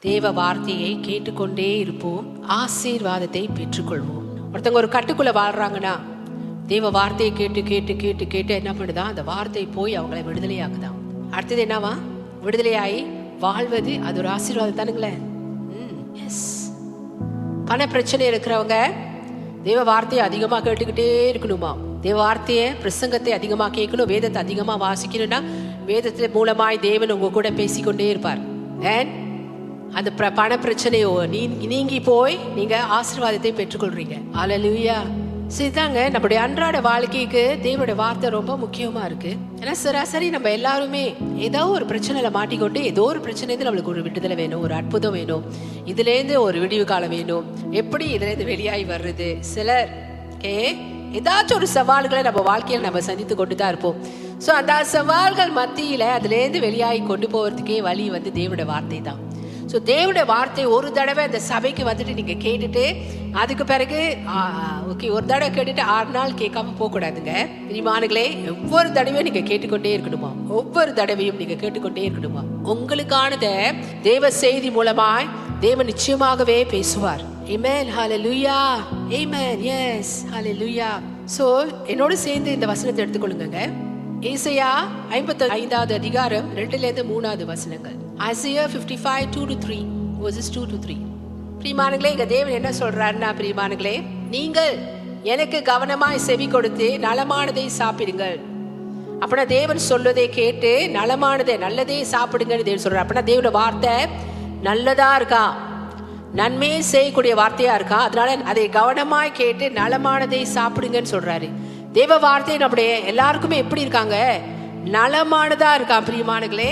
தேவ வார்த்தையை கேட்டுக்கொண்டே இருப்போம், ஆசீர்வாதத்தை பெற்றுக்கொள்வோம். ஒருத்தவங்க ஒரு கட்டுக்குள்ள வாழ்றாங்கன்னா தேவ வார்த்தையை கேட்டு கேட்டு கேட்டு கேட்டு என்ன பண்ணுதான், அந்த வார்த்தை போய் அவங்களை விடுதலையாக்குதான். அடுத்தது என்னவா, விடுதலையாகி வாழ்வது அது ஒரு ஆசீர்வாதம் தானுங்களே. பண பிரச்சனை இருக்கிறவங்க தேவ வார்த்தையை அதிகமாக கேட்டுக்கிட்டே இருக்கணுமா, தேவ வார்த்தையை பிரசங்கத்தை அதிகமாக கேட்கணும், வேதத்தை அதிகமாக வாசிக்கணும்னா வேதத்தின் மூலமாய் தேவன் உங்க கூட பேசிக்கொண்டே இருப்பார். அண்ட் அந்த பண பிரச்சனையோ நீங்கி போய் நீங்க ஆசீர்வாதத்தை பெற்றுக்கொள்றீங்க. அல்லேலூயா. சரிதாங்க, நம்முடைய அன்றாட வாழ்க்கைக்கு தேவனுடைய வார்த்தை ரொம்ப முக்கியமா இருக்கு. ஏன்னா சராசரி நம்ம எல்லாருமே ஏதோ ஒரு பிரச்சனையில மாட்டிக்கொண்டு, ஏதோ ஒரு பிரச்சனை நம்மளுக்கு ஒரு விடுதலை வேணும், ஒரு அற்புதம் வேணும், இதுல இருந்து ஒரு விடிவு காலம் வேணும். எப்படி இதுல இருந்து வெளியாகி வர்றது? சிலர் ஏதாச்சும் ஒரு சவால்களை நம்ம வாழ்க்கையில் நம்ம சந்தித்து கொண்டு தான் இருப்போம். ஸோ அந்த சவால்கள் மத்தியில அதுல இருந்து வெளியாகி கொண்டு போறதுக்கே வழி தேவனுடைய வார்த்தை தான். ஸோ தேவனுடைய வார்த்தை ஒரு தடவை அந்த சபைக்கு வந்துட்டு நீங்க கேட்டுட்டு அதுக்கு பிறகு ஓகே ஒரு தடவை கேட்டுட்டு 6 நாள் கேட்காம போகக்கூடாதுங்க. பிரியமானங்களே, ஒவ்வொரு தடவையும் நீங்க கேட்டுக்கொண்டே இருக்கணுமா, ஒவ்வொரு தடவையும் நீங்க கேட்டுக்கொண்டே இருக்கணுமா. உங்களுக்கானத தேவ செய்தி மூலமாய் தேவன் நிச்சயமாகவே பேசுவார். Amen. Hallelujah. Amen. Yes. Hallelujah. So என்னோட சேர்ந்து இந்த வசனத்தை எடுத்துக்கொள்ளுங்க. ஏசாயா 55வது அதிகாரம் 2-3 வசனங்கள். Isaiah 55 2-3 verses 2-3. பிரியமானங்களே, இங்க தேவன் என்ன சொல்றாருன்னா, பிரியமானங்களே, நீங்கள் எனக்கு கவனமாய் செவி கொடுத்து நலமானதை சாப்பிடுங்கள். அப்படின்னா தேவன் சொல்வதை கேட்டு நலமானதை நல்லதே சாப்பிடுங்கன்னு தேவன் சொல்றாரு. அப்படின்னா தேவனோட வார்த்தை நல்லதா இருக்கா, நன்மையை செய்யக்கூடிய வார்த்தையா இருக்கா, அதனால அதை கவனமாய் கேட்டு நலமானதை சாப்பிடுங்கன்னு சொல்றாரு. தேவ வார்த்தை நம்முடைய எல்லாருக்குமே எப்படி இருக்காங்க, நலமானதா இருக்கா. பிரியமானங்களே,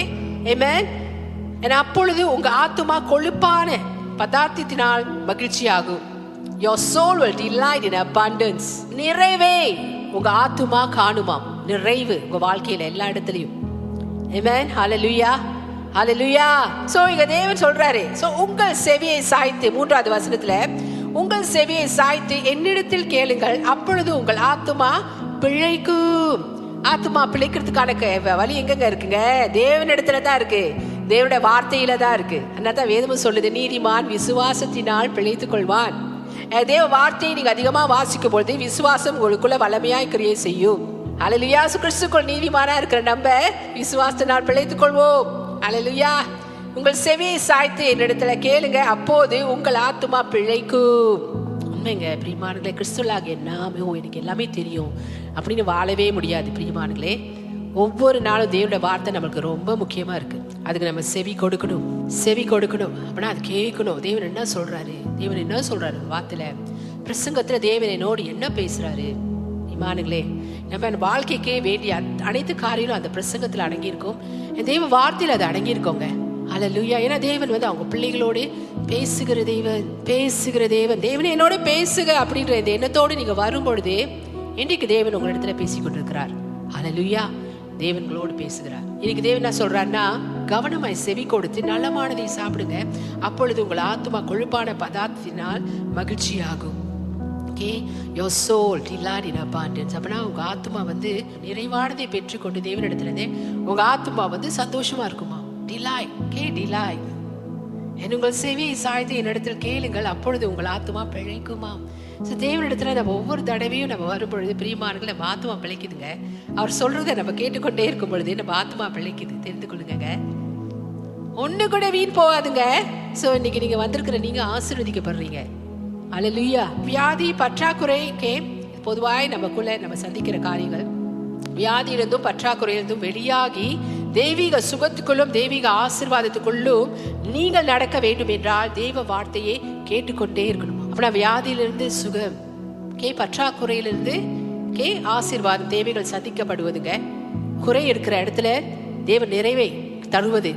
ஆமென். அப்பொழுது உங்க ஆத்துமா கொழுப்பான பதார்த்தத்தினால் மகிழ்ச்சி ஆகும். Your soul will delight in abundance. நிறைவே உங்க ஆத்துமா காணுமாம், நிறைவு உங்க வாழ்க்கையில எல்லா இடத்துலயும். ஆமென். ஹல்லேலூயா. ஹல்லேலூயா. சோ இங்க தேவன் சொல்றாரு, சோ உங்கள் செவியை சாய்த்து, 3வது வசனத்துல, உங்கள் செவியை சாய்த்து என்னிடத்தில் கேளுங்கள், அப்பொழுது உங்கள் ஆத்துமா பிழைக்கும். ஆத்துமா பிழைக்கிறதுக்கான வழி எங்கங்க இருக்குங்க? தேவனிடத்துல தான் இருக்கு, தேவனுடைய வார்த்தையில தான் இருக்கு. அதனால வேதமும் சொல்லுது, நீதிமான் விசுவாசத்தினால் பிழைத்துக் கொள்வான். தேவ வார்த்தையை நீங்க அதிகமா வாசிக்கும் பொழுது விசுவாசம் உங்களுக்குள்ள வல்லமையாய் கிரியை செய்யும். அல்லேலூயா. கிறிஸ்துக்குள் நீதிமானா இருக்கிற நம்ம விசுவாசத்தினால் பிழைத்துக் கொள்வோம். அல்லேலூயா. உங்கள் செவியை சாய்த்து என்னிடத்துல கேளுங்க, அப்போது உங்கள் ஆத்துமா பிழைக்கும். உண்மைங்க பிரியமானங்களே, கிறிஸ்துவாக எல்லாமே எனக்கு எல்லாமே தெரியும் அப்படின்னு வாழவே முடியாது. பிரியமானங்களே, ஒவ்வொரு நாளும் தேவனுடைய வார்த்தை நம்மளுக்கு ரொம்ப முக்கியமா இருக்கு. அதுக்கு நம்ம செவி கொடுக்கணும், செவி கொடுக்கணும். அப்படின்னா அது கேட்கணும். தேவன் என்ன சொல்றாரு, தேவன் என்ன சொல்றாரு வார்த்தையில, பிரசங்கத்துல தேவன் என்னோடு என்ன பேசுறாரு. இமானுங்களே, நம்ம வாழ்க்கைக்கே வேண்டிய அனைத்து காரியங்களும் அந்த பிரசங்கத்துல அடங்கியிருக்கும், தேவ வார்த்தையில அது அடங்கியிருக்கோங்க. அல்லேலூயா. ஏன்னா தேவன் அவங்க பிள்ளைகளோடு பேசுகிற தேவன், பேசுகிற தேவன். தேவனே என்னோட பேசுக அப்படின்ற இந்த எண்ணத்தோடு நீங்க வரும் பொழுது இன்றைக்கு தேவன் உங்களிடத்துல பேசிக் கொண்டிருக்கிறார். அல்லேலூயா. தேவன்களோடு பேசுகிறார். இன்னைக்கு தேவன் என்ன சொல்றாருன்னா, கவனமாய் செவி கொடுத்து நலமானதை சாப்பிடுங்க, அப்பொழுது உங்கள் ஆத்துமா கொழுப்பான பதார்த்தத்தினால் மகிழ்ச்சியாகும். Okay, your soul delight in abundance. அப்படின்னா உங்க ஆத்துமா நிறைவானதை பெற்றுக்கொண்டு தேவனிடத்திலிருந்து உங்க ஆத்துமா சந்தோஷமா இருக்குமா. டிலாய் கே டிலாய் உங்கள் செவியை சாய்த்து என்னிடத்தில் கேளுங்கள், அப்பொழுது உங்கள் ஆத்துமா பிழைக்குமா. தேவனிடத்துல நம்ம ஒவ்வொரு தடவையும் நம்ம வரும்பொழுது பிரியமானங்கள் நம்ம ஆத்துமா பிழைக்குதுங்க. அவர் சொல்றதை நம்ம கேட்டுக்கொண்டே இருக்கும் பொழுது நம்ம ஆத்துமா பிழைக்குது. தெரிந்து கொள்ளுங்க, ஒண்ணு கூட வீண் போகாதுங்க. சோ இன்னைக்கு நீங்க வந்திருக்கிற நீங்க ஆசீர்வதிக்கப்படுறீங்க. அல்லேலூயா. வியாதி பற்றாக்குறைக்கு பொதுவாய் நமக்குள்ள நம்ம சந்திக்கிற காரியங்கள், வியாதியிலிருந்தும் பற்றாக்குறையிலிருந்தும் வெளியாகி தெய்வீக சுகத்துக்குள்ளும் தெய்வீக ஆசீர்வாதத்துக்குள்ளும் நீங்கள் நடக்க வேண்டும் என்றால் தேவ வார்த்தையை கேட்டுக்கொண்டே இருக்கணும். அப்படின்னா வியாதியிலிருந்து சுகம், பற்றாக்குறையிலிருந்து ஆசீர்வாதம், தேவைகள் சந்திக்கப்படுவதுங்க. குறை இருக்கிற இடத்துல தேவ நிறைவை தருவது.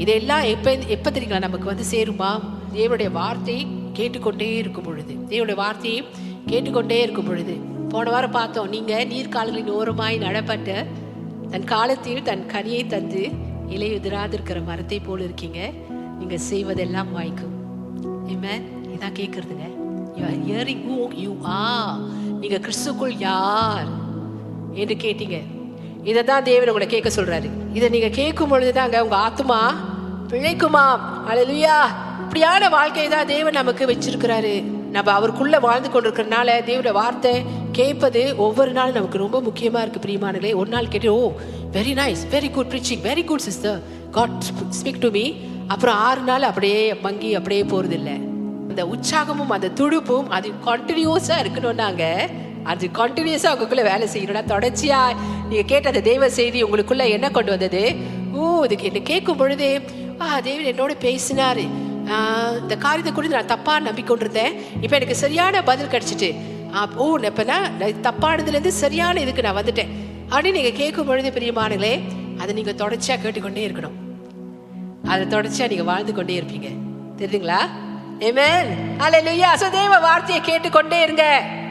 இதெல்லாம் எப்ப தெரியுங்களா நமக்கு சேருமா? தேவனுடைய வார்த்தை கேட்டுக்கொண்டே இருக்கும் பொழுது, தேவனுடைய வார்த்தையை கேட்டுக்கொண்டே இருக்கும் பொழுது. போன வாரம் பார்த்தோம், நீங்க நீர்க்கால்களின் ஓரமாய் நடப்பட்ட தன் காலத்தில் தன் கனியை தந்து இலை உதிராதிருக்கிற மரத்தை போல இருக்கீங்க, நீங்க செய்வதெல்லாம் வாய்க்கும். இதான் கேட்கறதுங்க. நீங்க கிறிஸ்துக்குள் யார் என்று கேட்டீங்க. இதைதான் தேவன் உங்களை கேட்க சொல்றாரு. இதை நீங்க கேட்கும் பொழுதுதாங்க உங்க ஆத்துமா பிழைக்குமாம். அல்லேலூயா. இப்படியான வாழ்க்கையை தான் தேவன் நமக்கு வச்சிருக்கிறாரு. நம்ம அவருக்குள்ள வாழ்ந்து கொண்டிருக்கிறதுனால தேவனுடைய வார்த்தை கேட்பது ஒவ்வொரு நாளும் நமக்கு ரொம்ப முக்கியமா இருக்கு பிரியமானங்களே. ஒரு நாள் கேட்டு, oh very nice, very good preaching, very good sister, God speak to me. அப்புறம் 6 நாள் அப்படியே மங்கி அப்படியே போறது இல்லை. அந்த உற்சாகமும் அந்த துடுப்பும் அது கண்டினியூஸா இருக்கணும்னாங்க. அது கண்டினியூஸா உங்களுக்குள்ள வேலை செய்யணும்னா, தொடர்ச்சியா நீங்க கேட்ட அந்த தெய்வ செய்தி உங்களுக்குள்ள என்ன கொண்டு வந்தது? இதுக்கு என்ன கேட்கும் பொழுது தேவன் என்னோட பேசினாரு, இந்த காரியத்தை குறித்து நான் தப்பா நம்பிக்கொண்டிருந்தேன், இப்ப எனக்கு சரியான பதில் கிடைச்சிட்டு, இப்ப நான் தப்பானதுலேருந்து சரியான இதுக்கு நான் வந்துட்டேன் அப்படின்னு நீங்க கேட்கும் பொழுது பிரியமானங்களே, அதை நீங்க தொடர்ச்சியா கேட்டுக்கொண்டே இருக்கணும். அதை தொடர்ச்சியா நீங்க வாழ்ந்து கொண்டே இருப்பீங்க. தெரியுதுங்களா? ஆமென். ஹல்லேலூயா. சோ தேவ வார்த்தையை கேட்டுக்கொண்டே இருங்க,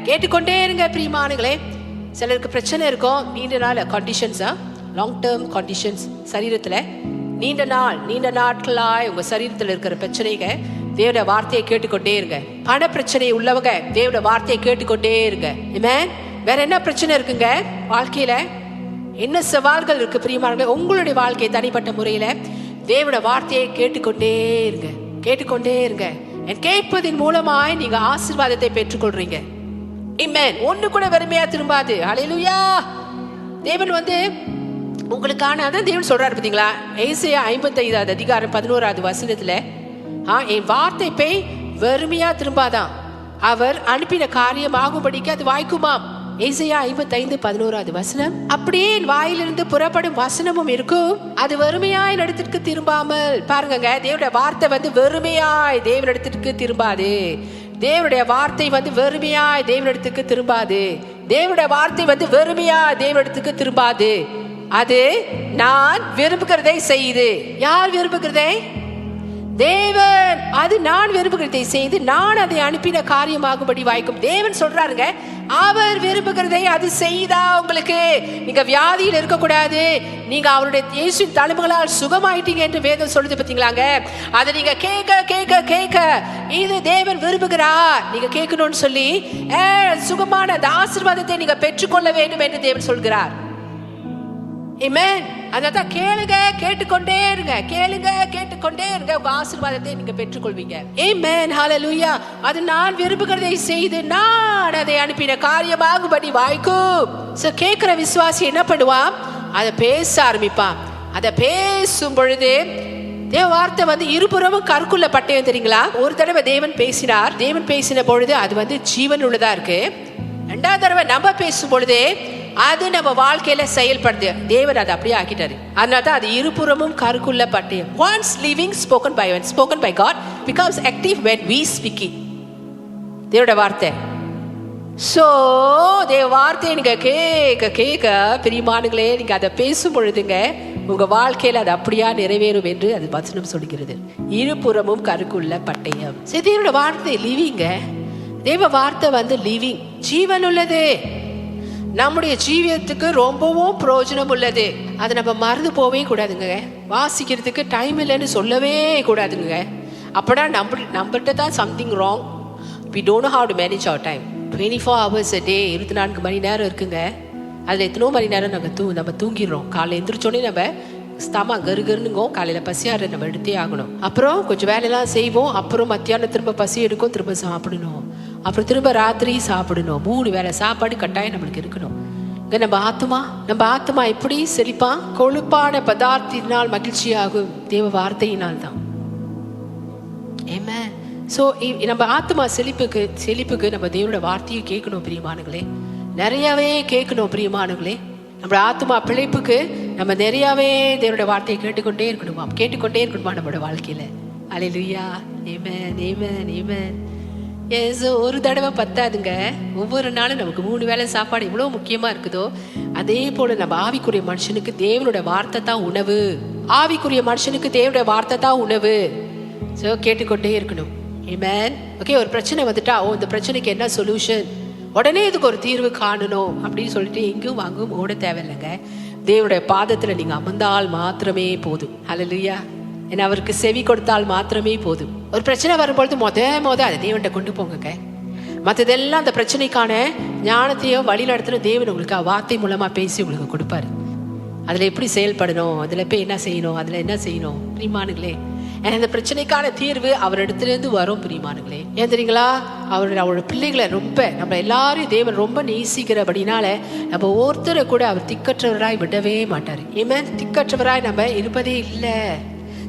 கேட்டுக்கொண்டே இருங்க பிரியமானங்களே. சிலருக்கு பிரச்சனை இருக்கும், நீண்ட நாள் கண்டிஷன்ஸா, லாங் டேர்ம் கண்டிஷன்ஸ், சரீரத்துல நீண்ட நாட்களாய் உங்க சரீரத்தில் இருக்கிற பிரச்சனைங்க, தேவனுடைய வார்த்தையை கேட்டுக்கொண்டே இருங்க. பண பிரச்சனை உள்ளவங்க தேவனுடைய வார்த்தையை கேட்டுக்கொண்டே இருங்க. ஆமென். வேற என்ன பிரச்சனை இருக்குங்க வாழ்க்கையில? என்ன சவால்கள் இருக்கு பிரியமானவர்களே? உங்களுடைய வாழ்க்கை தனிப்பட்ட முறையில தேவனுடைய வார்த்தையை கேட்டுக்கொண்டே இருங்க, கேட்டுக்கொண்டே இருங்க. கேட்பதின் மூலமாய் நீங்க ஆசீர்வாதத்தை பெற்றுக்கொள்றீங்க. ஆமென். ஒண்ணு கூட வெறுமையா திரும்பாது. ஹல்லேலூயா. தேவன் உங்களுக்கான அதான் தேவன் சொல்றாரு பாத்தீங்களா? ஏசாயா 55 அதிகாரம் 11 வசனத்துல, என் வார்த்தை போய் வெறுமையா திரும்பாதான், அவர் அனுப்பின காரியம் ஆகும்படிக்கு அது வாய்க்குமாம். ஏசாயா 55:11 வசனம். அப்படியே என் வாயிலிருந்து புறப்படும் வசனமும் இருக்கும், அது வெறுமையாய் இடத்திற்கு திரும்பாமல். பாருங்க, தேவனுடைய வார்த்தை வெறுமையாய் தேவனிடத்திற்கு திரும்பாது. தேவனுடைய வார்த்தை வெறுமையாய் தேவனிடத்துக்கு திரும்பாது. தேவனுடைய வார்த்தை வெறுமையாய் தேவனிடத்துக்கு திரும்பாது. அது நான் விரும்புகிறதை செய்து. யார் விரும்புகிறதை? தேவன். அது நான் விரும்புகிறதை செய்து நான் அதை அனுப்பின காரியமாகும்படி வாய்க்கும். தேவன் சொல்றாருங்க, அவர் விரும்புகிறதை அது செய்தா உங்களுக்கு நீங்க வியாதியில் இருக்கக்கூடாது, நீங்க அவருடைய இயேசுவின் தழும்புகளால் சுகமாயிட்டீங்க என்று வேதம் சொல்லுது பாத்தீங்களாங்க. அதை நீங்க கேட்க கேட்க கேட்க இது தேவன் விரும்புகிறார் நீங்க கேட்கணும்னு சொல்லி சுகமான அந்த ஆசீர்வாதத்தை நீங்க பெற்றுக்கொள்ள வேண்டும் என்று தேவன் சொல்கிறார். ஆமென். அதான் கேளுங்க, கேட்டுக்கொண்டே இருங்க, கேளுங்க, கேட்டுக்கொண்டே இருங்க, உங்க ஆசீர்வாதத்தை நீங்க பெற்றுக்கொள்வீங்க. ஆமென். ஹல்லேலூயா. அது நான் விரும்புகிறதை செய்து நான் அதை அனுப்பின காரியமாகும்படி வாய்க்கும். சோ கேட்கிற விசுவாசி என்ன பண்ணுவான்? அதை பேச ஆரம்பிப்பான். அதை பேசும் பொழுது தேவ வார்த்தை இருபுறமும் கற்குள்ள பட்டயம். தெரியுங்களா? ஒரு தடவை தேவன் பேசினார், தேவன் பேசின பொழுது அது ஜீவன் உள்ளதா இருக்கு. 2வது தடவை நம்ம பேசும் பொழுது அது நம்ம வாழ்க்கையில செயல்படுது. தேவன் அதை அப்படியே ஆக்கிட்டாரு. அதனால தான் அது இருபுறமும் கருக்குள்ள பட்டயம். Once living spoken by God becomes active when we speak it. தேவனுடைய வார்த்தை. சோ தேவ வார்த்தையை நீங்க கேட்க கேட்க பிரியமானங்களே, நீங்க அதை பேசும் பொழுதுங்க உங்க வாழ்க்கையில அது அப்படியா நிறைவேறும் என்று அது வசனம் சொல்கிறது. இருபுறமும் கருக்குள்ள பட்டயம். தேவனுடைய வார்த்தை லிவிங்க. தேவ வார்த்தை லிவிங், ஜீவன் உள்ளது, நம்முடைய ஜீவியத்துக்கு ரொம்பவும் பிரயோஜனம் உள்ளது. அதை நம்ம மறந்து போவே கூடாதுங்க. வாசிக்கிறதுக்கு டைம் இல்லைன்னு சொல்லவே கூடாதுங்க. அப்படா நம்மகிட்ட தான் something wrong. we don't know how to manage our time. 24 hours a day, 24 மணி நேரம் இருக்குங்க. அதில் எத்தனோ மணி நேரம் நம்ம தூங்கிடுறோம். காலையில் எந்திரிச்சோடனே நம்ம ஸ்தமா கருகருனுங்கோ, காலையில் பசியார நம்ம எடுத்தே ஆகணும். அப்புறம் கொஞ்சம் வேலையெல்லாம் செய்வோம், அப்புறம் மத்தியானம் திரும்ப பசி எடுக்கும், திரும்ப சாப்பிடணும், அப்புறம் திரும்ப ராத்திரி சாப்பிடணும். 3 வேளை சாப்பாடு கட்டாயம் நம்மளுக்கு இருக்கணும். இங்க நம்ம ஆத்மா எப்படி செழிப்பான்? கொழுப்பான பதார்த்தினால் மகிழ்ச்சியாகும் தேவ வார்த்தையினால் தான். ஆமென். சோ நம்ம ஆத்மா செழிப்புக்கு நம்ம தேவனோட வார்த்தையை கேட்கணும் பிரியமானங்களே, நிறையவே கேட்கணும் பிரியமானங்களே. நம்ம ஆத்மா பிழைப்புக்கு நம்ம நிறையவே தேவனோட வார்த்தையை கேட்டுக்கொண்டே இருக்கணுமா நம்மளோட வாழ்க்கையில. அல்லேலூயா. ஆமென், ஆமென், ஆமென். ஒரு தடவை பத்தாதுங்க. ஒவ்வொரு நாளும் நமக்கு 3 வேளை சாப்பாடு எவ்வளவு முக்கியமா இருக்குதோ, அதே போல நம்ம ஆவிக்குரிய மனுஷனுக்கு தேவனோட வார்த்தை தான் உணவு. ஆவிக்குரிய மனுஷனுக்கு தேவனோட வார்த்தை தான் உணவு. சோ கேட்டுக்கொண்டே இருக்கணும். ஆமென். ஓகே, ஒரு பிரச்சனை வந்துட்டா இந்த பிரச்சனைக்கு என்ன சொல்யூஷன், உடனே இதுக்கு ஒரு தீர்வு காணணும் அப்படின்னு சொல்லிட்டு எங்கும் வாங்கும் ஓட தேவையில்லைங்க. தேவனுடைய பாதத்துல நீங்க அமர்ந்தால் மாத்திரமே போதும். ஹல்லேலூயா. ஏன்னா அவருக்கு செவி கொடுத்தால் மாத்திரமே போதும். ஒரு பிரச்சனை வரும்பொழுது மொத அதை தேவன்கிட்ட கொண்டு போங்க. மற்றதெல்லாம் அந்த பிரச்சனைக்கான ஞானத்தையும் வழி நடத்தின தேவன் உங்களுக்கு வார்த்தை மூலமா பேசி உங்களுக்கு கொடுப்பாரு. அதில் எப்படி செயல்படணும், அதில் போய் என்ன செய்யணும், அதில் என்ன செய்யணும் பிரியமானுங்களே. அந்த பிரச்சனைக்கான தீர்வு அவர் இடத்துலேருந்து வரும் பிரியமானுங்களே. ஏன் தெரியுங்களா, அவரோட பிள்ளைகளை ரொம்ப நம்ம எல்லாரையும் தேவன் ரொம்ப நேசிக்கிறபடினால நம்ம ஒருத்தரை கூட அவர் திக்கற்றவராய் விடவே மாட்டார். ஏன் திக்கற்றவராய் நம்ம இருப்பதே இல்லை.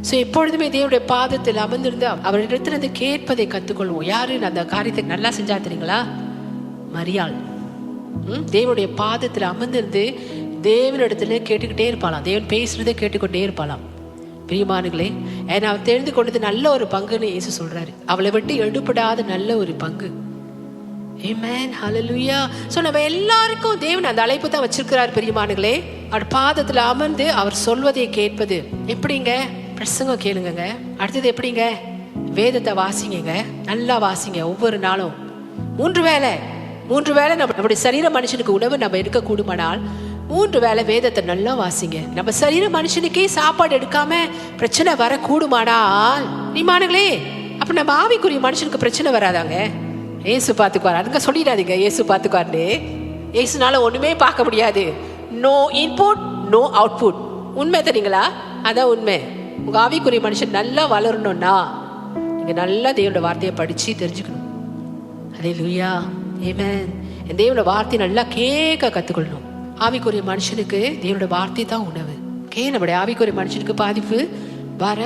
ஸோ எப்பொழுதுமே தேவனுடைய பாதத்தில் அமர்ந்திருந்து அவரிடத்திலிருந்து கேட்பதை கற்றுக்கொள்வோம். யாரு அந்த காரியத்தை நல்லா செஞ்சா தெரியுங்களா, மரியாள். தேவனுடைய பாதத்தில் அமர்ந்திருந்து தேவனிடத்துல கேட்டுக்கிட்டே இருப்பாளாம். தேவன் பேசுறதை கேட்டுக்கொண்டே இருப்பாளாம் பிரியமானுங்களே. ஏன்னா அவன் தெரிந்து கொண்டது நல்ல ஒரு பங்குன்னு இயேசு சொல்றாரு. அவளை விட்டு எடுபடாத நல்ல ஒரு பங்கு. ஆமென், ஹல்லேலூயா. ஸோ நம்ம எல்லாருக்கும் தேவன் அந்த அழைப்பு தான் வச்சிருக்கிறார் பிரியமானுங்களே. அவர் பாதத்தில் அமர்ந்து அவர் சொல்வதை கேட்பது. எப்படிங்க? பிரசங்கம் கேளுங்க. அடுத்தது எப்படிங்க? வேதத்தை வாசிங்க, நல்லா வாசிங்க. ஒவ்வொரு நாளும் 3 வேளை நம்முடைய சரீர மனுஷனுக்கு உணவு நம்ம எடுக்க கூடுமானால் 3 வேளை வேதத்தை நல்லா வாசிங்க. நம்ம சரீர மனுஷனுக்கே சாப்பாடு எடுக்காம பிரச்சனை வர கூடுமானால் நீமானுங்களே, அப்ப நம்ம ஆவிக்குரிய மனுஷனுக்கு பிரச்சனை வராதாங்க? ஏசு பார்த்துக்குவார். அதுங்க சொல்லிடாதீங்க ஏசு பார்த்துக்குவார்னு. ஏசுனால ஒண்ணுமே பார்க்க முடியாது. No input no output. உண்மை தெரியுங்களா? அதான் உண்மை. உங்க ஆவிக்குரிய மனுஷன் நல்லா வளரணும்னா நீங்க நல்லா தேவனோட வார்த்தையை படிச்சு தெரிஞ்சுக்கணும். ஹல்லேலூயா, ஆமென். தேவனோட வார்த்தையை நல்லா கேட்க கத்துக்கொள்ளணும். ஆவிக்குரிய மனுஷனுக்கு தேவனோட வார்த்தை தான் உணவு. நம்முடைய ஆவிக்குரிய மனுஷனுக்கு பாதிப்பு வர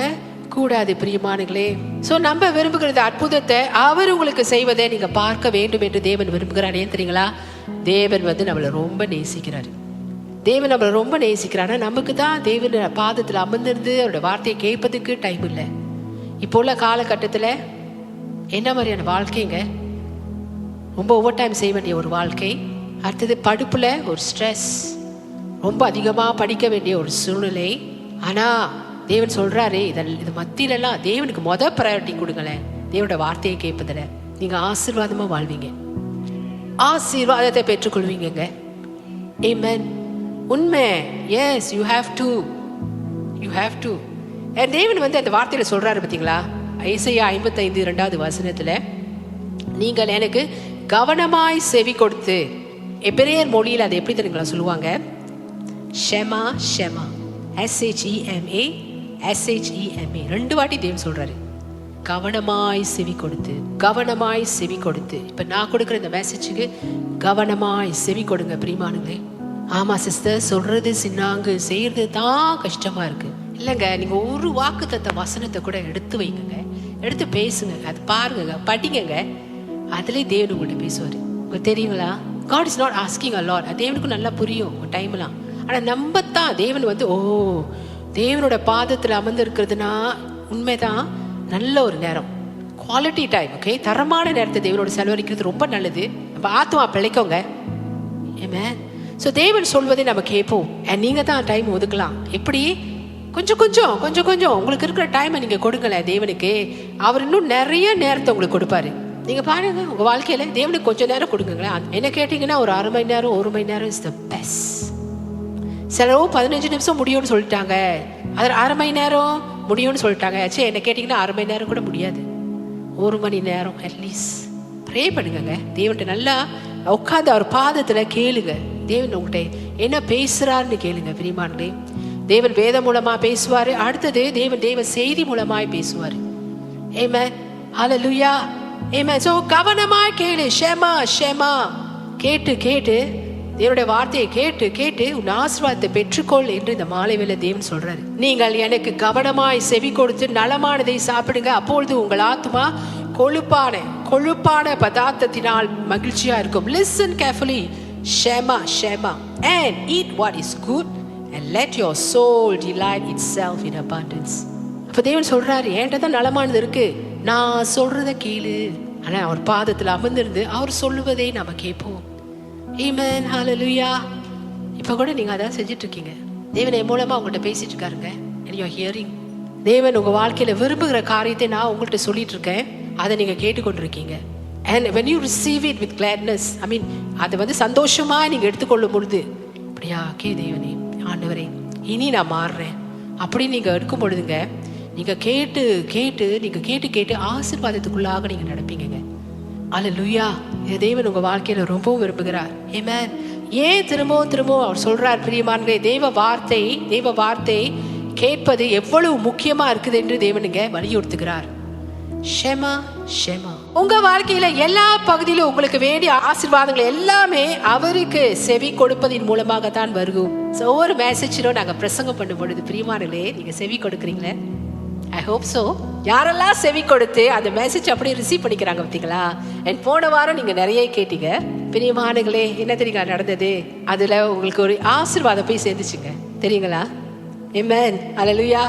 கூடாது பிரியமானங்களே. சோ நம்ம விரும்புகிறது அற்புதத்தை அவர் உங்களுக்கு செய்வதை நீங்க பார்க்க வேண்டும் என்று தேவன் விரும்புகிறார். ஏன் தெரியுங்களா? தேவன் நம்மளை ரொம்ப நேசிக்கிறார். தேவன் நம்மளை ரொம்ப நேசிக்கிறார். நமக்கு தான் தேவன் பாதத்தில் அமர்ந்திருந்து அவரோட வார்த்தையை கேட்பதுக்கு டைம் இல்லை. இப்போ உள்ள காலகட்டத்தில் என்ன மாதிரியான வாழ்க்கைங்க? ரொம்ப ஓவர் டைம் செய்ய வேண்டிய ஒரு வாழ்க்கை. அடுத்தது படிப்புல ஒரு ஸ்ட்ரெஸ், ரொம்ப அதிகமாக படிக்க வேண்டிய ஒரு சூழ்நிலை. ஆனால் தேவன் சொல்றாரு, இது மத்தியிலலாம் தேவனுக்கு ப்ரையாரிட்டி கொடுங்களேன். தேவனோட வார்த்தையை கேட்பதில் நீங்கள் ஆசீர்வாதமாக வாழ்வீங்க, ஆசீர்வாதத்தை பெற்றுக்கொள்வீங்க. ஆமென். உண்மை. Yes, you have to. தேவன் அந்த வார்த்தையில சொல்றாரு பார்த்தீங்களா? ஏசாயா 55:2 நீங்கள் எனக்கு கவனமாய் செவி கொடுத்து. எபிரேயர் மொழியில் அதை எப்படி தெரியுங்களா சொல்லுவாங்க? ஷெமா, SHEMA 2 வாட்டி தேவன் சொல்றாரு. கவனமாய் செவி கொடுத்து. இப்ப நான் கொடுக்குற இந்த மெசேஜுக்கு கவனமாய் செவி கொடுங்க பிரியமானுங்களே. ஆமா சிஸ்டர், சொல்றது சின்னாங்கு, செய்யறது தான் கஷ்டமா இருக்கு. இல்லைங்க, நீங்க ஒரு வாக்குத்தத்த வசனத்தை கூட எடுத்து வைங்க, எடுத்து பேசுங்க, அது பாருங்க, படிங்க. அதுலேயே தேவன் உங்கள்கிட்ட பேசுவார். உங்களுக்கு தெரியுங்களா? God is not asking a lot. தேவனுக்கும் நல்லா புரியும் உங்க டைம்லாம். ஆனால் நம்ம தான் தேவன் தேவனோட பாதத்தில் அமர்ந்து இருக்கிறதுனா உண்மைதான். நல்ல ஒரு நேரம், குவாலிட்டி டைம். ஓகே, தரமான நேரத்தை தேவனோட செலவழிக்கிறது ரொம்ப நல்லது. நம்ம ஆத்மா பிழைக்கோங்க. ஆமென். ஸோ தேவன் சொல்வதை நம்ம கேட்போம். நீங்கள் தான் டைம் ஒதுக்கலாம். எப்படி? கொஞ்சம் உங்களுக்கு இருக்கிற டைமை நீங்கள் கொடுங்களேன் தேவனுக்கு. அவர் இன்னும் நிறைய நேரத்தை உங்களுக்கு கொடுப்பாரு. நீங்கள் பாருங்க, உங்கள் வாழ்க்கையில் தேவனுக்கு கொஞ்சம் நேரம் கொடுங்களேன். என்ன கேட்டிங்கன்னா ஒரு 1/2 மணி நேரம் 1 மணி நேரம் இஸ் த பெஸ்ட். சிலரோ 15 நிமிஷம் முடியும்னு சொல்லிட்டாங்க, அது 1/2 மணி நேரம் முடியும்னு சொல்லிட்டாங்க. சரி, என்ன கேட்டிங்கன்னா 1/2 மணி நேரம் கூட முடியாது, 1 மணி நேரம் அட்லீஸ்ட் ப்ரே பண்ணுங்க. தேவன்கிட்ட நல்லா உட்காந்து அவர் பாதத்தில் கேளுங்க. தேவன் உங்கள்கிட்ட என்ன பேசுறாருன்னு கேளுங்க பிரியமானே. தேவன் வேதம் மூலமா பேசுவாரு. அடுத்தது தேவன் செய்தி மூலமாய் பேசுவாரு. ஆமென், ஹல்லேலூயா, ஆமென். சோ கவனமாய் கேளு. ஷெமா கேட்டு தேவனுடைய வார்த்தையை கேட்டு உன் ஆசீர்வாதத்தை பெற்றுக்கொள் என்று இந்த மாலை வேளை தேவன் சொல்றாரு. நீங்கள் எனக்கு கவனமாய் செவி கொடுத்து நலமானதை சாப்பிடுங்க, அப்பொழுது உங்கள் ஆத்துமா கொழுப்பான பதார்த்தத்தினால் மகிழ்ச்சியா இருக்கும். Listen carefully. Shema and eat what is good and let your soul delight itself in abundance. அப்ப தேவன் சொல்றாரு, என்கிட்ட தான் நலமானது இருக்கு, நான் சொல்றத கேளு. ஆனா அவர் பாதத்தில் அமர்ந்திருந்து அவர் சொல்லுவதை நாம கேட்போம். ஆமென், ஹல்லேலூயா. இப்ப கூட நீங்க அதான் செஞ்சுட்டு இருக்கீங்க. தேவன் என் மூலமா உங்கள்கிட்ட பேசிட்டு இருக்காருங்க. and you are hearing. தேவன் உங்க வாழ்க்கையில விரும்புகிற காரியத்தை நான் உங்கள்கிட்ட சொல்லிட்டு இருக்கேன், அதை நீங்க கேட்டுக்கொண்டிருக்கீங்க. And when you receive it with gladness, I mean, அதை சந்தோஷமா நீங்க எடுத்துக்கொள்ளும் பொழுது, அப்படியா தேவனே, ஆண்டவரே, இனி நான் மாறுறேன் அப்படி நீங்க எடுக்கும் பொழுதுங்க, நீங்க கேட்டு ஆசீர்வாதத்துக்குள்ளாக நீங்க நடப்பீங்க. அல்லேலூயா. தேவன் உங்க வாழ்க்கையில ரொம்ப விரும்புகிறார். ஆமென். ஏன் திரும்பவும் அவர் சொல்றார் பிரியமானவர்களே, தெய்வ வார்த்தை கேட்பது எவ்வளவு முக்கியமா இருக்குது என்று தேவனுங்க வலியுறுத்துகிறார். ஷெமா ஷெமா. உங்க வாழ்க்கையில எல்லா பகுதியிலும் உங்களுக்கு வேண்டிய ஆசீர்வாதங்கள் எல்லாமே அவருக்கு செவி கொடுப்பதின் மூலமாக தான் வருகும். ஒவ்வொரு மெசேஜிலும் நாங்க பிரசங்கம் பண்ணும் பொழுது பிரியமானவர்களே, நீங்க செவி கொடுக்குறீங்களே? I hope so. யாரெல்லாம் செவி கொடுத்து அந்த மெசேஜ் அப்படியே ரிசீவ் பண்ணிக்கிறாங்க பார்த்தீங்களா? போன வாரம் நீங்க நிறைய கேட்டீங்க பிரியமானங்களே. என்ன தெரியுங்க நடந்தது? அதுல உங்களுக்கு ஒரு ஆசீர்வாதம் போய் சேர்ந்துச்சுங்க, தெரியுங்களா? ஆமென், அல்லேலூயா.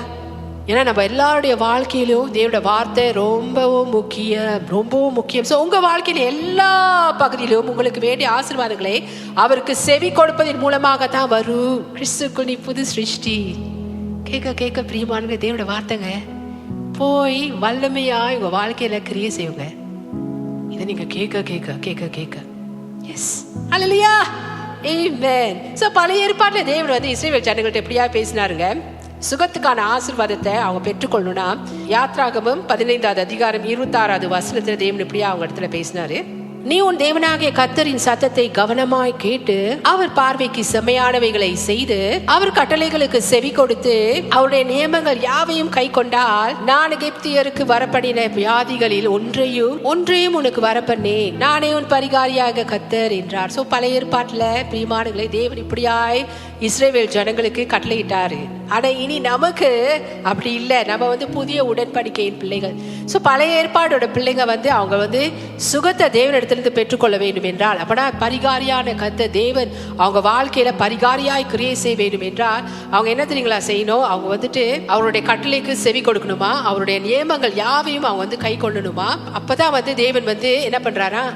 ஏன்னா நம்ம எல்லாருடைய வாழ்க்கையிலும் தேவனுடைய வார்த்தை ரொம்பவும் முக்கியம். ஸோ உங்க வாழ்க்கையில எல்லா பகுதியிலும் உங்களுக்கு வேண்டிய ஆசீர்வாதங்களை அவருக்கு செவி கொடுப்பதன் மூலமாக தான் வரும். கிறிஸ்துக்குள் நீ புது சிருஷ்டி. கேட்க பிரியமானங்க தேவனுடைய வார்த்தைங்க போய் வல்லமையா உங்க வாழ்க்கையில கிரியை செய்யுங்க. இதை நீங்க கேட்க எஸ், அல்லேலூயா, ஆமென். சோ பழைய ஏற்பாட்டுல தேவன் வந்து இஸ்ரவேல் ஜனங்கள்ட்ட எப்படியா பேசினாருங்க. சுகத்துக்கான ஆசீர்வாதத்தை அவங்க பெற்றுக்கொள்ளணும்னா யாத்ராகமம் 15வது அதிகாரம் 26வது வசனத்துல தேவன் இப்படியா அவங்க இடத்துல பேசினாரு. நீ உன் தேவனாகிய கர்த்தரின் சத்தத்தை கவனமாய் கேட்டு அவர் பார்வைக்கு செம்மையானவைகளை செய்து அவர் கட்டளைகளுக்கு செவி கொடுத்து அவருடைய நியமங்கள் யாவையும் கை கொண்டால் நான் எகிப்தியருக்கு வரப்படின வியாதிகளில் ஒன்றையும் உனக்கு வரப்பண்ணேன். நானே உன் பரிகாரியாக கர்த்தர் என்றார். சோ பழைய ஏற்பாட்டுல பிரியமானவர்களே தேவன் இப்படியாய் இஸ்ரவேல் ஜனங்களுக்கு கட்டளையிட்டாரு. ஆனா இனி நமக்கு அப்படி இல்லை. நம்ம வந்து புதிய உடன்படிக்கையின் பிள்ளைகள். ஸோ பழைய ஏற்பாடோட பிள்ளைங்க வந்து அவங்க வந்து சுகத்தை தேவனிடத்திலிருந்து பெற்றுக்கொள்ள வேண்டும் என்றால், அப்படின்னா பரிகாரியான கர்த்தர் தேவன் அவங்க வாழ்க்கையில பரிகாரியாய் கிரியை செய்ய வேண்டும் என்றால் அவங்க என்ன தெரியுங்களா செய்யணும்? அவங்க வந்துட்டு அவருடைய கட்டளைக்கு செவி கொடுக்கணுமா, அவருடைய நியமங்கள் யாவையும் அவங்க வந்து கை கொள்ளணுமா. அப்பதான் வந்து தேவன் வந்து என்ன பண்றாரா,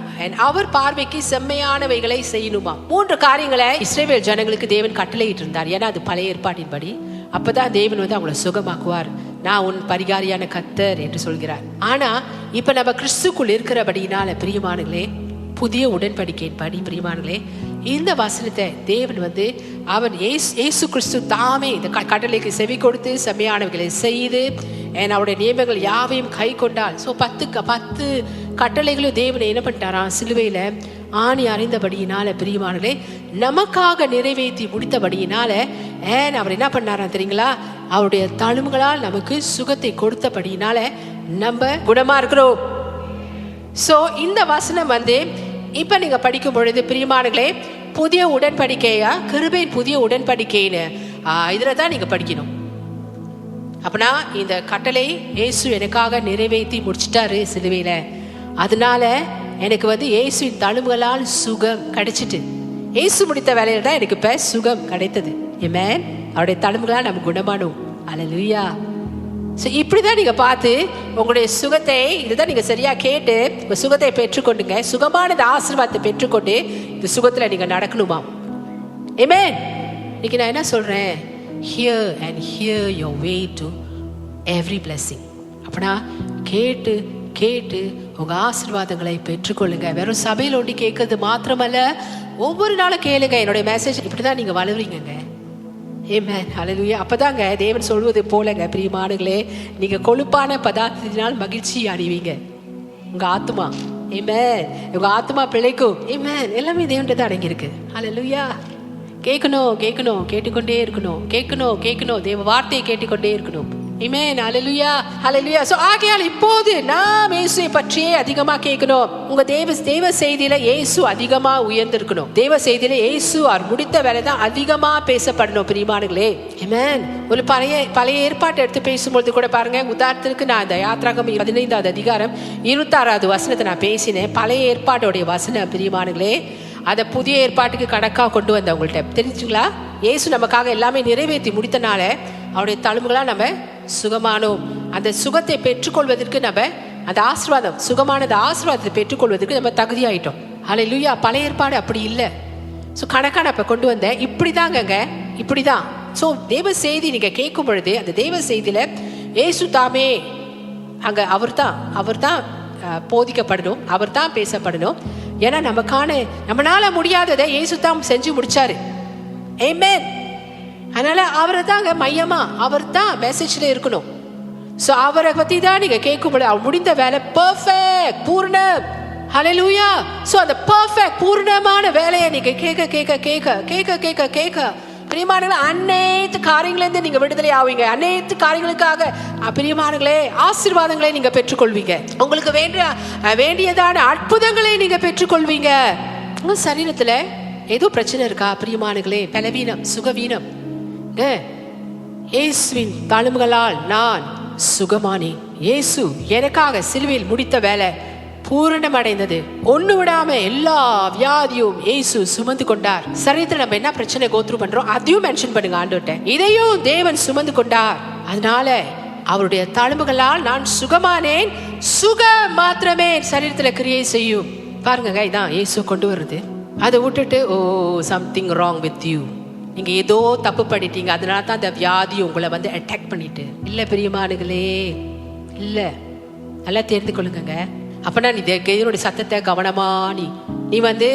அவர் பார்வைக்கு செம்மையானவைகளை செய்யணுமா. 3 காரியங்களை இஸ்ரவேல் ஜனங்களுக்கு தேவன் கட்டளையிட்டு இருந்தார். ஏன்னா அது பழைய ஏற்பாட்டின்படி. அப்பதான் தேவன் வந்து அவங்களை சுகமாக்குவார். நான் உன் பரிகாரியான கர்த்தர் என்று சொல்கிறார். ஆனா இப்ப நம்ம கிறிஸ்துக்குள் இருக்கிறபடினால பிரியமானங்களே, புதிய உடன்படிக்கையின் படி பிரியமானங்களே, இந்த வசனத்தை தேவன் வந்து அவன் இயேசு கிறிஸ்து தாமே இந்த கட்டளைக்கு செவி கொடுத்து செம்மையானவைகளை செய்து அவருடைய நியமங்கள் யாவையும் கை கொண்டால். ஸோ 10 கட்டளைகளும் தேவனை என்ன பண்ணிட்டாராம், சிலுவையில ஆணி அறிந்தபடியினால பிரியமானங்களே நமக்காக நிறைவேற்றி முடித்தபடியினால அவர் என்ன பண்ணாராம் தெரியுங்களா, அவருடைய தழும்புகளால் நமக்கு சுகத்தை கொடுத்தபடியினால நம்ம குணமா இருக்கிறோம். சோ இந்த வசனம் வந்து இப்ப நீங்க படிக்கும் பொழுது பிரியமானங்களே புதிய உடன்படிக்கையா கிருபையின் புதிய உடன்படிக்கைன்னு இதுலதான் நீங்க படிக்கணும். அப்படின்னா இந்த கட்டளை இயேசு எனக்காக நிறைவேற்றி முடிச்சிட்டாரு சிலுவையில, அதனால எனக்கு வந்து இயேசுவின் தழும்புகளால் சுகம் கிடைச்சிட்டு, இயேசு முடித்த வேலையில தான் எனக்கு இப்ப சுகம் கிடைத்தது. ஆமென். அவருடைய தழும்புகளால் நம்ம குணமானோம். அல்லேலூயா. ஸோ இப்படிதான் நீங்க பார்த்து உங்களுடைய சுகத்தை இதுதான் நீங்க சரியா கேட்டு உங்க சுகத்தை பெற்றுக்கொண்டுங்க. சுகமானது ஆசீர்வாதத்தை பெற்றுக்கொண்டு இந்த சுகத்துல நீங்க நடக்கணுமா. ஆமென். இன்னைக்கு நான் என்ன சொல்றேன், hear and hear your way to every blessing. அப்படின்னா கேட்டு உங்க ஆசீர்வாதங்களை பெற்றுக்கொள்ளுங்க. வெறும் சபையில் ஒண்டி கேட்கறது மாத்திரமல்ல, ஒவ்வொரு நாளும் கேளுங்க. என்னுடைய மெசேஜ் இப்படிதான் நீங்க வளருவீங்க. ஆமென், அல்லேலூயா. அப்பதாங்க தேவன் சொல்வது போலங்க பிரியமானங்களே, நீங்க கொழுப்பான பதார்த்தத்தினால் மகிழ்ச்சி அடைவீங்க. உங்க ஆத்மா ஆமென், உங்க ஆத்மா பிழைக்கும். ஆமென். எல்லாமே தேவன்கிட்ட தான் அடங்கி இருக்கு. அல்லேலூயா. கேட்கணும், கேட்டுக்கொண்டே இருக்கணும். கேட்கணும், தேவ வார்த்தையை கேட்டுக்கொண்டே இருக்கணும். ஆமென், அல்லேலூயா, அல்லேலூயா. சோ ஆகையால் இப்போது நாம் இயேசுவை பற்றியே அதிகமா கேட்கணும். உங்க தேவ செய்தியில இயேசு அதிகமா உயர்ந்திருக்கணும். தேவ செய்தியில இயேசு அவர் முடித்த வேலை தான் அதிகமா பேசப்படணும் பிரியமானங்களே. ஆமென். ஒரு பழைய ஏற்பாட்டை எடுத்து பேசும்பொழுது கூட பாருங்க, உதாரணத்துக்கு நான் இந்த யாத்ராகமம் 15வது அதிகாரம் 26வது வசனத்தை நான் பேசினேன். பழைய ஏற்பாட்டோடைய வசனம் பிரியமானங்களே, அதை புதிய ஏற்பாட்டுக்கு கணக்காக கொண்டு வந்த உங்கள்கிட்ட தெரிஞ்சுங்களா. இயேசு நமக்காக எல்லாமே நிறைவேற்றி முடித்தனால அவருடைய தழும்புகளா நம்ம சுகமானோம். அந்த சுகத்தை பெற்றுக்கொள்வதற்கு நம்ம அந்த ஆசீர்வாதம் சுகமானது ஆசீர்வாதத்தை பெற்றுக்கொள்வதற்கு நம்ம தகுதி ஆயிட்டோம். அல்லேலூயா. பழைய ஏற்பாடு அப்படி இல்லை. ஸோ கணக்கான அப்ப கொண்டு வந்தேன். இப்படிதான். ஸோ தேவ செய்தி நீங்க கேட்கும் பொழுது அந்த தேவ செய்தியில இயேசு தாமே அங்க அவர் தான் போதிக்கப்படணும், அவர் தான் பேசப்படணும். ஏன்னா நம்மளால முடியாததை இயேசு தான் செஞ்சு முடிச்சாரு. ஆமென். அதனால அவரை தாங்க மையமா, அவர் தான் மெசேஜ்ல இருக்கணும். சோ அவரை பத்தி தான் நீங்க கேட்கும்போது அவர் முடிந்த வேலை பெர்ஃபெக்ட் பூர்ணம் ஹல்லேலூயா. சோ அந்த பெர்ஃபெக்ட் பூர்ணமான வேலையை நீங்க கேட்க கேட்க கேட்க கேட்க கேட்க கேட்க பிரியமானங்களே, அனைத்து காரியங்களிலிருந்து நீங்க விடுதலை ஆவீங்க. அனைத்து காரியங்களுக்காக பிரியமானங்களே ஆசீர்வாதங்களை நீங்க பெற்றுக்கொள்வீங்க. உங்களுக்கு வேண்டியதான அற்புதங்களை நீங்க பெற்றுக்கொள்வீங்க. உங்க சரீரத்துல ஏதோ பிரச்சனை இருக்கா பிரியமானங்களே? பலவீனம், சுகவீனம், இயேசுவின் தழும்புகளால் நான் சுகமானேன். இயேசு எனக்காக சிலுவையில் முடித்த வேலை பூரணமடைந்தது. ஒண்ணு விடாம எல்லா வியாதியும் இயேசு சுமந்து கொண்டார். சரீரத்துல நம்ம என்ன பிரச்சனை கோத்ரூ பண்றோம் அதையும் மென்ஷன் பண்ணுங்க ஆண்டவர்ட்ட. இதையும் தேவன் சுமந்து கொண்டார். அதனால அவருடைய தழும்புகளால் நான் சுகமானேன். சுகம் மாத்திரமே சரீரத்துல கிரியை செய்யும். பாருங்க, இதான் இயேசு கொண்டு வருது. அதை விட்டுட்டு சம்திங் ராங் வித் யூ, நீங்க ஏதோ தப்பு பண்ணிட்டீங்க, அதனால தான் அந்த வியாதி உங்களை வந்து அட்டாக் பண்ணிட்டு. இல்ல பிரியமானுகளே, இல்ல, நல்லா தெரிந்து கொள்ளுங்க. அப்பனா நீ தேவனுடைய சத்தத்தை கவனமா நீ வந்து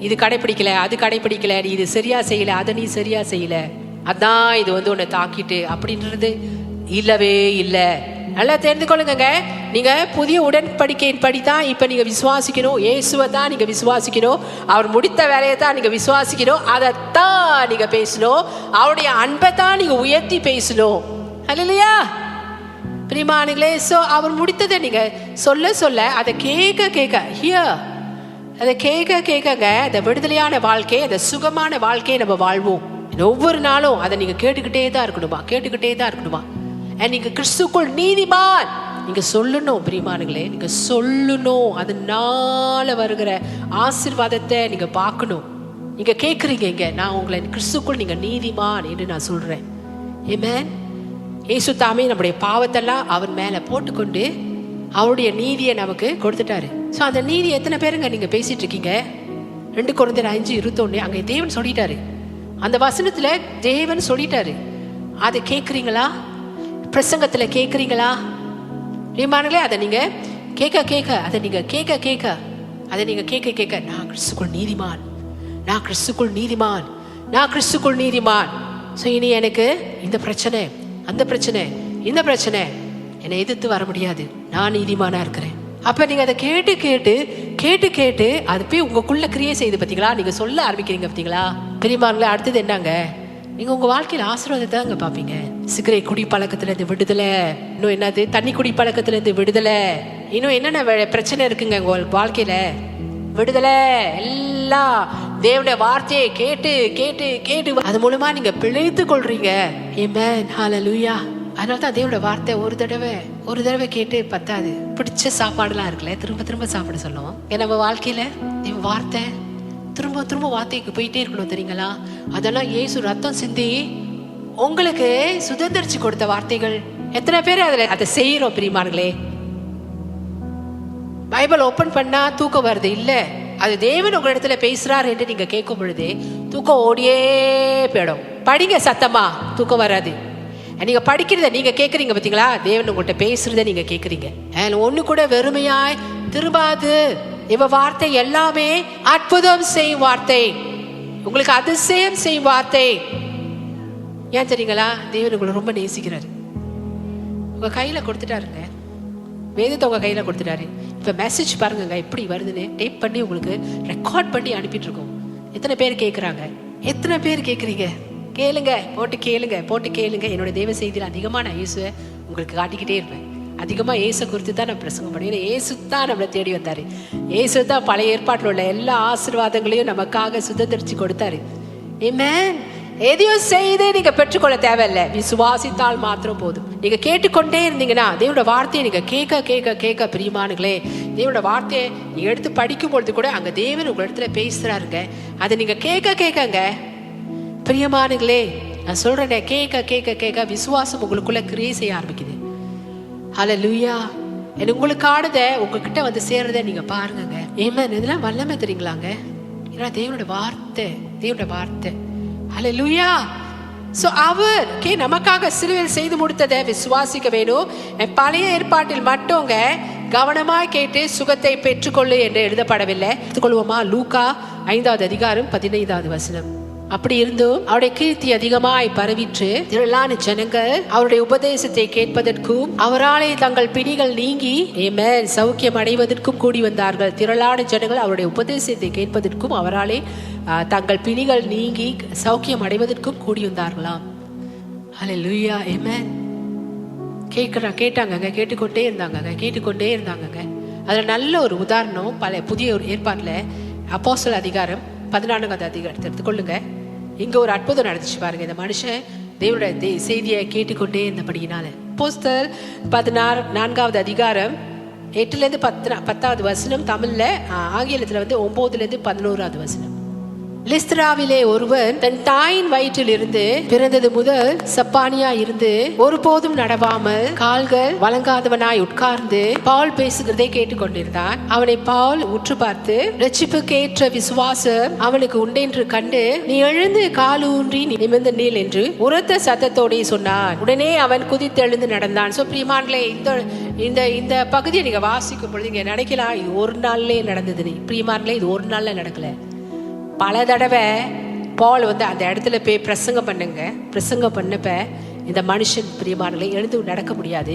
இது கடைபிடிக்கல, அது கடைபிடிக்கல, நீ இது சரியா செய்யல, அதை நீ சரியா செய்யல, அதான் இது வந்து உன்னை தாக்கிட்டு அப்படின்றது இல்லவே இல்லை. நல்லா தெரிந்து கொள்ளுங்க. நீங்க புதிய உடன்படிக்கையின் படிதான் இப்ப நீங்க விசுவாசிக்கணும். இயேசுவை தான் நீங்க விசுவாசிக்கணும். அவர் முடித்த வேலையை தான் நீங்க விசுவாசிக்கணும். அதைத்தான் நீங்க பேசணும். அவருடைய அன்பை தான் நீங்க உயர்த்தி பேசணும். அல்லையா பிரியமானங்களே? சோ அவர் முடித்ததை நீங்க சொல்ல சொல்ல அதை கேட்க கேட்க அதை கேட்க கேட்கங்க அந்த விடுதலையான வாழ்க்கை, அந்த சுகமான வாழ்க்கையை நம்ம வாழ்வோம். ஒவ்வொரு நாளும் அதை நீங்க கேட்டுக்கிட்டே தான் இருக்கணுமா, கேட்டுக்கிட்டே தான் இருக்கணுமா. நீங்க கிறிஸ்துக்குள் நீதிமான் நீங்க சொல்லணும் பிரியமானங்களே, நீங்க சொல்லணும். அதனால வருகிற ஆசீர்வாதத்தை நீங்க பார்க்கணும். நீங்க கேட்குறீங்க, இங்க நான் உங்களை கிறிஸ்துக்குள் நீங்க நீதிமான் என்று நான் சொல்றேன். ஆமென். இயேசு தாமே நம்முடைய பாவத்தெல்லாம் அவர் மேல போட்டுக்கொண்டு அவருடைய நீதியை நமக்கு கொடுத்துட்டாரு. ஸோ அந்த நீதி எத்தனை பேருங்க நீங்க பேசிட்டு இருக்கீங்க? 2 கொரிந்தியர் 5:21 அங்க தேவன் சொல்லிட்டாரு. அந்த வசனத்துல தேவன் சொல்லிட்டாரு. அதை கேட்குறீங்களா? பிரசங்கத்துல கேட்குறீங்களா? பிரியமானங்களே, அதை நீங்க கேட்க கேட்க அதை நீங்க கேட்க கேட்க அதை நீங்க கேட்க கேட்க நான் கிறிஸ்துக்குள் நீதிமான், நான் கிறிஸ்துக்குள் நீதிமான், நான் கிறிஸ்துக்குள் நீதிமான். ஸோ இனி எனக்கு இந்த பிரச்சனை, அந்த பிரச்சனை, இந்த பிரச்சனை என்னை எதிர்த்து வர முடியாது, நான் நீதிமானா இருக்கிறேன். அப்ப நீங்க அதை கேட்டு கேட்டு கேட்டு கேட்டு அது போய் உங்களுக்குள்ள கிரியை செய்து பார்த்தீங்களா? நீங்க சொல்ல ஆரம்பிக்கிறீங்க பார்த்தீங்களா? பிரியமானங்களே, அடுத்தது என்னங்க? நீங்க உங்க வாழ்க்கையில ஆசீர்வாதத்தை தாங்க பாப்பீங்க. சிகரெட் குடி பழக்கத்துல இருந்து விடுதலை, இன்னும் என்னது தண்ணி குடி பழக்கத்துல இருந்து விடுதலை, இன்னும் என்னென்ன பிரச்சனை இருக்குங்க உங்க வாழ்க்கையில? விடுதலை. எல்லாம் தேவனுடைய வார்த்தையை கேட்டு கேட்டு கேட்டு அது மூலமா நீங்க பிழைத்து கொள்றீங்க. ஆமென். ஹல்லேலூயா. அதனால தான் தேவனுடைய வார்த்தை ஒரு தடவை கேட்டு பத்தாது. பிடிச்ச சாப்பாடுலாம் இருக்குல்ல, திரும்ப திரும்ப சாப்பிட சொல்லுவோம். நம்ம வாழ்க்கையில தேவ வார்த்தை திரும்ப திரும்ப வார்த்தைக்கு போயிட்டே இருக்கணும், தெரியுங்களா? அதெல்லாம் இயேசு ரத்தம் சிந்தி உங்களுக்கு சுதந்திரிச்சு கொடுத்த வார்த்தைகள். எத்தனை பேர் அதை செய்யறோம் பிரியமானங்களே? பைபிள் ஓபன் பண்ணா தூக்கம் வருது இல்ல, அது தேவன் உங்க இடத்துல பேசுறாரு என்று நீங்க கேட்கும் பொழுது தூக்கம் ஓடியே போயிடும். படிங்க சத்தமா, தூக்கம் வராது. நீங்க படிக்கிறத நீங்க கேட்கறீங்க பாத்தீங்களா? தேவன் உங்கள்கிட்ட பேசுறத நீங்க கேட்கறீங்க. ஒண்ணு கூட வெறுமையாய் திரும்பாது. இவ வார்த்தை எல்லாமே அற்புதம் செய்யும் வார்த்தை, உங்களுக்கு அதிசயம் செய்யும் வார்த்தை. ஏன் தெரியுங்களா? தேவன் உங்களை ரொம்ப நேசிக்கிறாரு. உங்க கையில கொடுத்துட்டாருங்க, வேதத்தை உங்க கையில கொடுத்துட்டாரு. இப்ப மெசேஜ் பாருங்க எப்படி வருதுன்னு டைப் பண்ணி உங்களுக்கு ரெக்கார்ட் பண்ணி அனுப்பிட்டு இருக்கோம். எத்தனை பேர் கேட்கறாங்க? எத்தனை பேர் கேட்கறீங்க? கேளுங்க, போட்டு கேளுங்க, போட்டு கேளுங்க. என்னோட தேவ செய்தியில் அதிகமா நான் இயேசுவை உங்களுக்கு காட்டிக்கிட்டே இருப்பேன். அதிகமா இயேசு குறித்து தான் நான் பிரசங்கம் பண்ணுவேன். இயேசு தான் நம்மளை தேடி வந்தாரு. இயேசு தான் பழைய ஏற்பாட்டில் உள்ள எல்லா ஆசீர்வாதங்களையும் நமக்காக சுதந்திரிச்சு கொடுத்தாரு. ஆமென். எதையும் செய்து நீங்க பெற்றுக்கொள்ள தேவையில்லை, விசுவாசித்தால் மாத்திரம் போதும். நீங்க கேட்டுக்கொண்டே இருந்தீங்கன்னா தேவனோட வார்த்தையை நீங்க கேட்க கேட்க கேட்க பிரியமானுங்களே, தேவனோட வார்த்தையை நீங்க எடுத்து படிக்கும் பொழுது கூட அங்க தேவன் உங்க இடத்துல பேசுறாருங்க. அதை நீங்க கேட்க கேட்கங்க பிரியமானுங்களே, நான் சொல்றேன், கேட்க கேட்க கேட்க விசுவாசம் உங்களுக்குள்ள கிரியை செய்ய ஆரம்பிக்குது. ஹல்லேலூயா. உங்களுக்கு ஆடுத உங்ககிட்ட வந்து சேர்றத நீங்க பாருங்க. ஆமென். இதெல்லாம் வல்லமை தெரியுங்களாங்க? ஏன்னா தேவனோட வார்த்தை, தேவனோட வார்த்தை. ஹல்லேலூயா. சோ அவர் நமக்காக சிலுவையில் செய்து முடித்ததை விசுவாசிக்க வேணும். பழைய ஏற்பாட்டில் மட்டும்ங்க கவனமாய் கேட்டு சுகத்தை பெற்றுக்கொள்ளு என்று எழுதப்படவில்லை. எடுத்துக்கொள்வோமா? லூக்கா 5வது அதிகாரம் 15வது வசனம். அப்படி இருந்தும் அவருடைய கீர்த்தி அதிகமாய் பரவிற்று. திரளான ஜனங்கள் அவருடைய உபதேசத்தை கேட்பதற்கும் அவராலே தங்கள் பிணிகள் நீங்கி ஆமென் சௌக்கியம் அடைவதற்கும் கூடி வந்தார்கள். திரளான ஜனங்கள் அவருடைய உபதேசத்தை கேட்பதற்கும் அவராலே தங்கள் பிணிகள் நீங்கி சௌக்கியம் அடைவதற்கும் கூடி வந்தார்களாம். ஹல்லேலூயா ஆமென். கேட்டாங்க, கேட்டுக்கொண்டே இருந்தாங்க. அதில் நல்ல ஒரு உதாரணம் புதிய ஒரு ஏற்பாட்டில் அப்போஸ்தலர் அதிகாரம் 14வது அதிகாரத்தை எடுத்துக்கொள்ளுங்க. இங்கே ஒரு அற்புதம் நடந்துச்சு பாருங்க. இந்த மனுஷன் தேவனுடைய செய்தியை கேட்டுக்கொண்டே இருந்தபடியினால. அப்போஸ்தலர் 14வது அதிகாரம் 8லேருந்து 10வது வசனம், தமிழில் ஆங்கிலத்தில் 9லேருந்து 11வது வசனம். லிஸ்திராவிலே ஒருவன் தன் தாயின் வயிற்றில் இருந்து பிறந்தது முதல் சப்பானியா இருந்து ஒருபோதும் நடவாமல் கால்கள் வழங்காதவனாய் உட்கார்ந்து பவுல் பேசுகிறதை கேட்டுக்கொண்டிருந்தான். அவனை பவுல் உற்று பார்த்து, ரட்சிப்புக்கேற்ற விசுவாசம் அவனுக்கு உண்டென்று கண்டு, நீ எழுந்து காலூன்றி நிமிர்ந்து நீள் என்று உரத்த சத்தத்தோடே சொன்னான். உடனே அவன் குதித்தெழுந்து நடந்தான். சோ பிரியமானங்களே, இந்த இந்த பகுதியை நீங்க வாசிக்கும் பொழுது நீங்க நினைக்கலாம் இது ஒரு நாள்லயே நடந்தது. பிரியமானங்களே, இது ஒரு நாள்ல நடக்கல. பல தடவை பால் அந்த இடத்துல போய் பிரசங்கம் பண்ணப்ப இந்த மனுஷன் பிரியமானங்களே எழுந்து நடக்க முடியாது,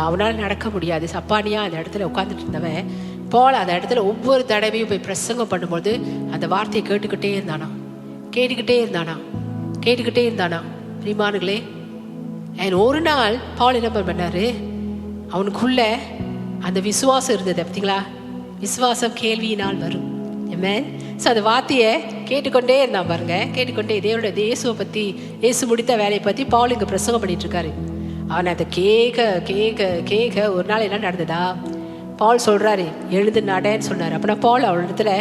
அவனால் நடக்க முடியாது. சப்பானியா அந்த இடத்துல உட்காந்துட்டு இருந்தவன் பால் அந்த இடத்துல ஒவ்வொரு தடவையும் போய் பிரசங்கம் பண்ணும்போது அந்த வார்த்தையை கேட்டுக்கிட்டே இருந்தானா பிரியமானங்களே. ஒரு நாள் பால் என்ன பண்ணாரு, அவனுக்குள்ள அந்த விசுவாசம் இருந்தது. பார்த்தீங்களா, விசுவாசம் கேள்வியினால் வரும். ஸோ அந்த வார்த்தையை கேட்டுக்கொண்டே இருந்தான் பாருங்க. கேட்டுக்கொண்டே தேவனுடைய இயேசுவை பற்றி, இயேசு முடித்த வேலையை பற்றி பவுல் இங்கே பிரசங்கம் பண்ணிட்டு இருக்காரு. அவனை அதை கேட்க ஒரு நாள் என்ன நடந்ததா, பவுல் சொல்றாரு எழுந்து நடன்னு சொன்னார். அப்படின்னா பவுல் அவன் இடத்துல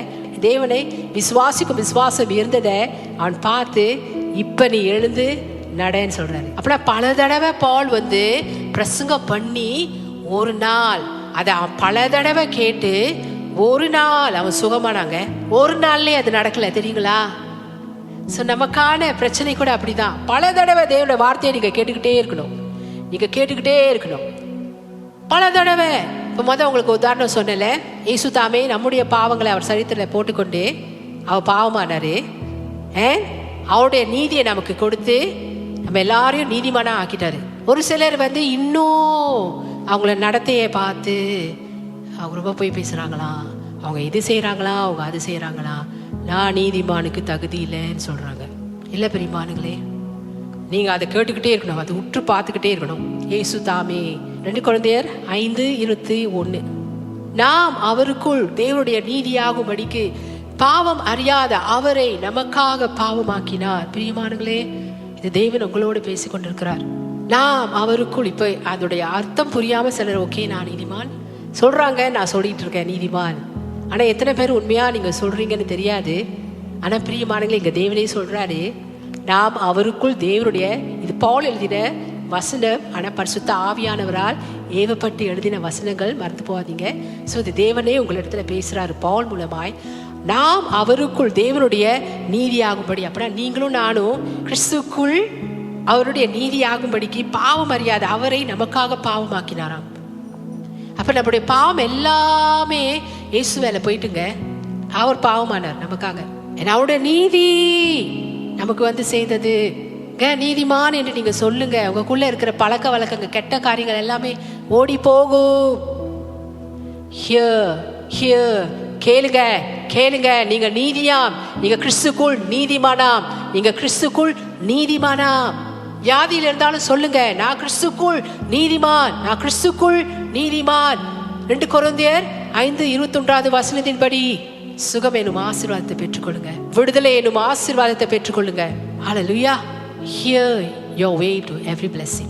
தேவனை விசுவாசம் இருந்ததை அவன் பார்த்து இப்ப நீ எழுந்து நடன்னு சொல்றாரு. அப்படின்னா பல தடவை பவுல் பிரசங்கம் பண்ணி ஒரு நாள் அதை பல தடவை கேட்டு ஒரு நாள் அவன் சுகமானாங்க. ஒரு நாள்லயே அது நடக்கல தெரியுங்களா. ஸோ நமக்கான பிரச்சனை கூட அப்படிதான். பல தடவை தேவனுடைய வார்த்தையை நீங்க கேட்டுக்கிட்டே இருக்கணும். பல தடவை. இப்போ உங்களுக்கு உதாரணம் சொன்னல, இயேசு தாமே நம்முடைய பாவங்களை அவர் சரித்திரத்தில் போட்டுக்கொண்டு அவர் பாவமானாரு. அவருடைய நீதியை நமக்கு கொடுத்து நம்ம எல்லாரையும் நீதிமானா ஆக்கிட்டாரு. ஒரு சிலர் இன்னும் அவங்கள நடத்தையை பார்த்து அவங்க ரொம்ப போய் பேசுறாங்களா, அவங்க இது செய்யறாங்களா, அவங்க அது செய்யறாங்களா, நான் நீதிமானுக்கு தகுதி இல்லைன்னு சொல்றாங்க. இல்லை பெரியமானுங்களே, நீங்க அதை கேட்டுக்கிட்டே இருக்கணும், அதை உற்று பார்த்துக்கிட்டே இருக்கணும். இயேசு தாமே 2 கொரிந்தியர் 5:21 நாம் அவருக்குள் தேவனுடைய நீதியாகும்படிக்கு பாவம் அறியாத அவரை நமக்காக பாவமாக்கினார். பிரியமானுங்களே, இது தேவன் உங்களோடு பேசி கொண்டிருக்கிறார். நாம் அவருக்குள். இப்ப அதோடைய அர்த்தம் புரியாம சிலர் ஓகே நான் நீதிமான் சொல்றாங்க, நான் சொல்லிட்டு இருக்கேன் நீதிமான். ஆனா எத்தனை பேர் உண்மையா நீங்க சொல்றீங்கன்னு தெரியாது. ஆனா பிரியமானங்களே, இங்க தேவனே சொல்றாரு நாம் அவருக்குள் தேவனுடைய, இது பவுல் எழுதின வசனம், ஆனா பரிசுத்த ஆவியானவரால் ஏவப்பட்டு எழுதின வசனங்கள், மறந்து போகாதீங்க. ஸோ இது தேவனே உங்களிடத்துல பேசுறாரு பவுல் மூலமாய். நாம் அவருக்குள் தேவனுடைய நீதியாகும்படி. அப்படின்னா நீங்களும் நானும் கிறிஸ்துக்குள் அவருடைய நீதியாகும்படிக்கு பாவம் அறியாத அவரை நமக்காக பாவமாக்கினாராம். அப்ப நம்முடைய பாவம் எல்லாமே இயேசு மேல போயிட்டுங்க, அவர் பாவமானார் நமக்காக. அவருடைய நீதி நமக்கு செய்தது. நீதிமான் என்று நீங்க சொல்லுங்க, உங்களுக்குள்ள இருக்கிற பழக்க வழக்கங்க, கெட்ட காரியங்கள் எல்லாமே ஓடி போகும். கேளுங்க, நீங்க நீதியாம், நீங்க கிறிஸ்துக்குள் நீதிமானாம். வியாதியில் இருந்தாலும் சொல்லுங்க, நான் கிறிஸ்துக்குள் நீதிமான். 2 கொரிந்தியர் 5:21 வசனத்தின்படி சுகம் எனும் ஆசீர்வாதத்தை பெற்றுக்கொள்ளுங்க, விடுதலை எனும் ஆசீர்வாதத்தை பெற்றுக்கொள்ளுங்க. ஹல்லேலூயா. Hear your way to every blessing.